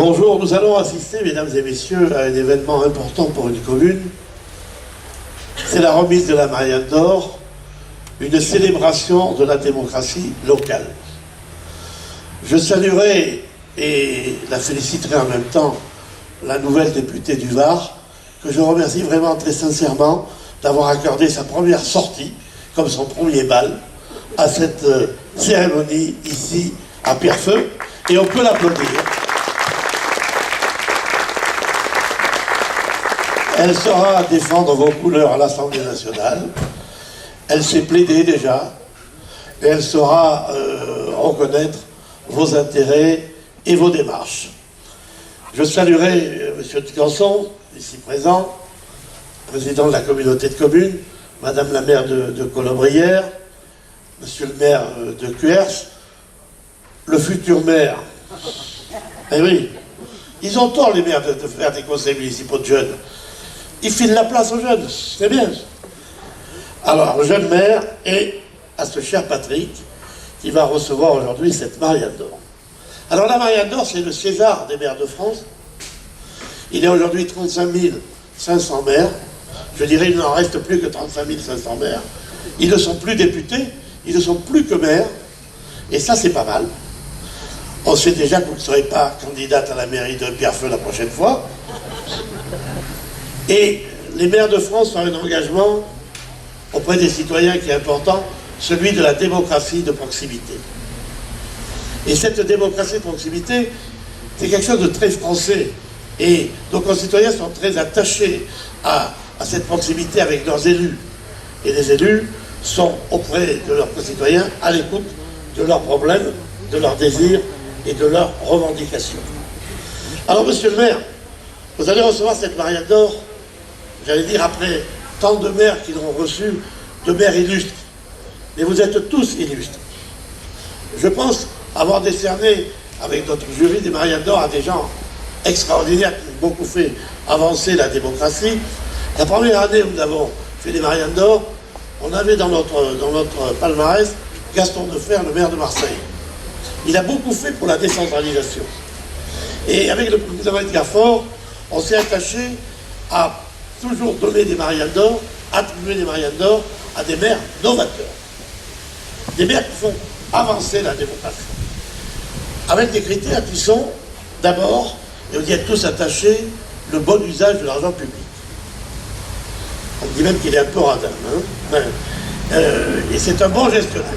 Bonjour, nous allons assister, mesdames et messieurs, à un événement important pour une commune. C'est la remise de la Marianne d'Or, une célébration de la démocratie locale. Je saluerai et la féliciterai en même temps la nouvelle députée du Var, que je remercie vraiment très sincèrement d'avoir accordé sa première sortie, comme son premier bal, à cette cérémonie ici à Pierrefeu, et on peut l'applaudir. Elle saura défendre vos couleurs à l'Assemblée nationale, elle s'est plaidée déjà, et elle saura reconnaître vos intérêts et vos démarches. Je saluerai M. Ticanson, ici présent, président de la communauté de communes, Madame la maire de Colobrières, Monsieur le maire de Cuers, le futur maire. Eh oui, ils ont tort les maires de faire des conseils municipaux de jeunes. Ils filent la place aux jeunes, c'est bien. Alors, le jeune maire et à ce cher Patrick, qui va recevoir aujourd'hui cette Marianne d'Or. Alors la Marianne d'Or, c'est le César des maires de France. Il y a aujourd'hui 35 500 maires. Je dirais, il n'en reste plus que 35 500 maires. Ils ne sont plus députés, ils ne sont plus que maires. Et ça, c'est pas mal. On sait déjà que vous ne serez pas candidate à la mairie de Pierrefeu la prochaine fois. Et les maires de France ont un engagement auprès des citoyens qui est important, celui de la démocratie de proximité. Et cette démocratie de proximité, c'est quelque chose de très français. Et nos concitoyens sont très attachés à cette proximité avec leurs élus. Et les élus sont auprès de leurs concitoyens à l'écoute de leurs problèmes, de leurs désirs et de leurs revendications. Alors, monsieur le maire, vous allez recevoir cette Marianne d'Or, j'allais dire après tant de maires qui l'ont reçue, de maires illustres. Mais vous êtes tous illustres. Je pense avoir décerné, avec notre jury, des Mariannes d'Or à des gens extraordinaires qui ont beaucoup fait avancer la démocratie. La première année où nous avons fait des Mariannes d'Or, on avait dans notre palmarès Gaston Defferre, le maire de Marseille. Il a beaucoup fait pour la décentralisation. Et avec le président Edgar Faure, on s'est attaché à toujours donner des Mariannes d'Or, attribuer des Mariannes d'Or à des maires novateurs. Des maires qui font avancer la démocratie. Avec des critères qui sont, d'abord, et on y est tous attachés, le bon usage de l'argent public. On dit même qu'il est un peu radin. Et c'est un bon gestionnaire.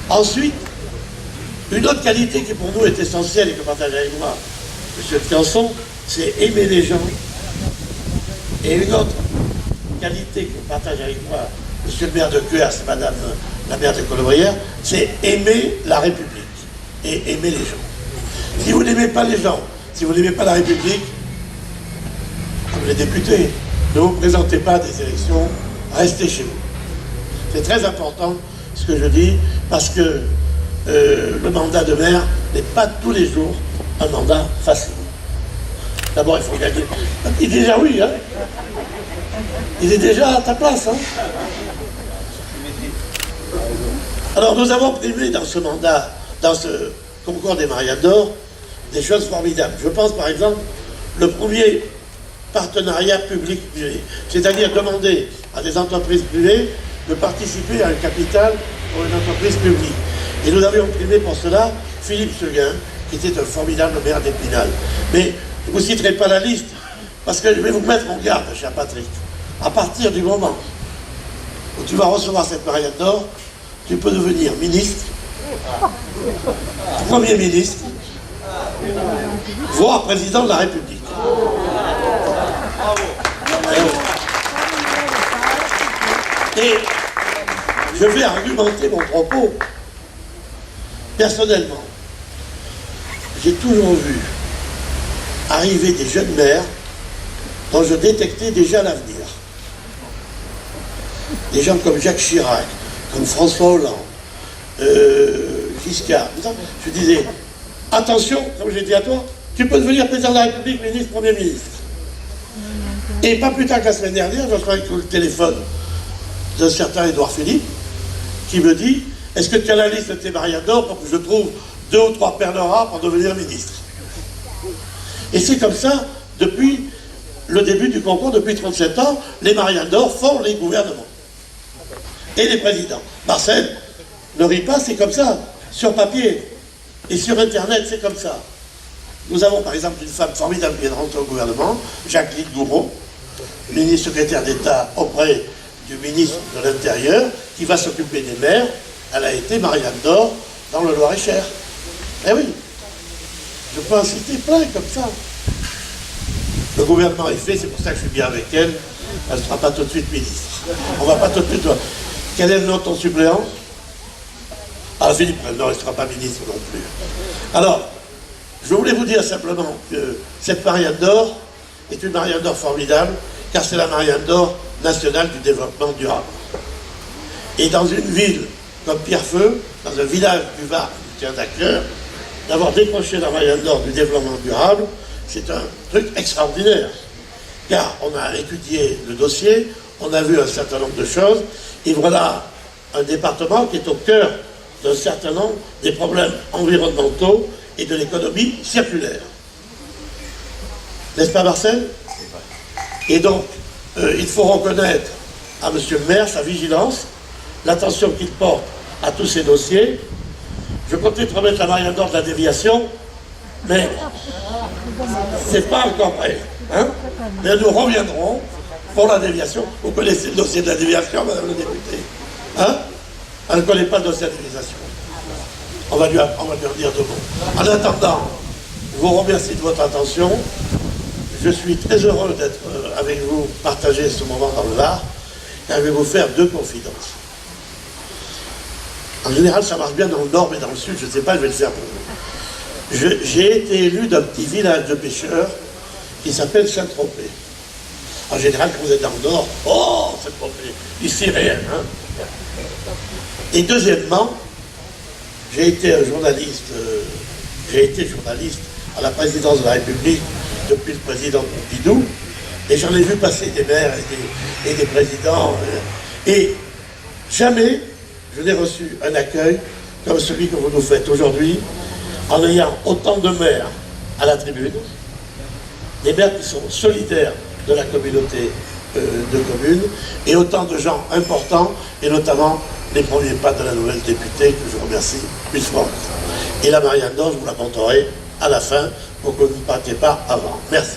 Ensuite, une autre qualité qui pour nous est essentielle et que partage avec moi M. Ticanson, c'est aimer les gens. Et une autre qualité que partage avec moi M. le maire de Cuers et Madame la maire de Colobrières, c'est aimer la République et aimer les gens. Si vous n'aimez pas les gens, si vous n'aimez pas la République, comme les députés, ne vous présentez pas à des élections, restez chez vous. C'est très important ce que je dis, parce que le mandat de maire n'est pas tous les jours un mandat facile. D'abord, il faut gagner. Il est déjà oui, hein. Il est déjà à ta place, hein. Alors, nous avons primé dans ce mandat, dans ce concours des Mariannes d'Or, des choses formidables. Je pense, par exemple, le premier partenariat public-privé, c'est-à-dire demander à des entreprises privées de participer à un capital pour une entreprise publique. Et nous avions primé pour cela Philippe Seguin, qui était un formidable maire d'Épinal. Mais je ne vous citerai pas la liste, parce que je vais vous mettre en garde, cher Patrick. À partir du moment où tu vas recevoir cette Marianne d'Or, tu peux devenir ministre, Premier ministre, voire président de la République. Et je vais argumenter mon propos. Personnellement, j'ai toujours vu arriver des jeunes maires dont je détectais déjà l'avenir. Des gens comme Jacques Chirac, comme François Hollande, Giscard. Je disais, attention, comme j'ai dit à toi, tu peux devenir président de la République, ministre, Premier ministre. Et pas plus tard que la semaine dernière, je reçois le téléphone d'un certain Édouard Philippe, qui me dit, est-ce que tu as la liste de tes Mariannes d'Or pour que je trouve 2 ou 3 perles rares pour devenir ministre? Et c'est comme ça, depuis le début du concours, depuis 37 ans, les Marianne d'Or font les gouvernements. Et les présidents. Marcel, ne rit pas, c'est comme ça, sur papier. Et sur Internet, c'est comme ça. Nous avons par exemple une femme formidable qui vient de rentrer au gouvernement, Jacqueline Gouraud, ministre secrétaire d'État auprès du ministre de l'Intérieur, qui va s'occuper des maires. Elle a été Marianne d'Or dans le Loir-et-Cher. Eh oui, je peux en citer plein comme ça. Le gouvernement est fait, c'est pour ça que je suis bien avec elle. Elle ne sera pas tout de suite ministre. On va pas tout de suite... Quel est le nom de ton suppléant? Ah, Philippe, non, il ne sera pas ministre non plus. Alors, je voulais vous dire simplement que cette Marianne d'Or est une Marianne d'Or formidable, car c'est la Marianne d'Or nationale du développement durable. Et dans une ville comme Pierrefeu, dans un village du Var qui tient à cœur, d'avoir décroché la Marianne d'Or du développement durable, c'est un truc extraordinaire. Car on a étudié le dossier, on a vu un certain nombre de choses, et voilà un département qui est au cœur d'un certain nombre des problèmes environnementaux et de l'économie circulaire. N'est-ce pas, Marcel? Et donc, il faut reconnaître à M. le maire sa vigilance, l'attention qu'il porte à tous ces dossiers. Je comptais te remettre la Marianne d'Or de la déviation, mais c'est pas encore prêt. Hein? Mais nous reviendrons pour la déviation. Vous connaissez le dossier de la déviation, madame la députée? Hein? Elle ne connaît pas le dossier de la déviation. On va lui en dire deux mots. En attendant, je vous remercie de votre attention. Je suis très heureux d'être avec vous, partager ce moment dans le Var, car je vais vous faire deux confidences. En général, ça marche bien dans le nord, mais dans le sud, je ne sais pas, je vais le faire pour vous. J'ai été élu d'un petit village de pêcheurs qui s'appelle Saint-Tropez. En général, quand vous êtes dans le nord, oh, Saint-Tropez, ici rien. Hein. Et deuxièmement, j'ai été journaliste à la présidence de la République depuis le président Pompidou, et j'en ai vu passer des maires et des présidents, et jamais je n'ai reçu un accueil comme celui que vous nous faites aujourd'hui, en ayant autant de maires à la tribune, des maires qui sont solidaires de la communauté de communes, et autant de gens importants, et notamment les premiers pas de la nouvelle députée, que je remercie plus fort. Et la Marianne d'Or, je vous la compterai à la fin, pour que vous ne partiez pas avant. Merci.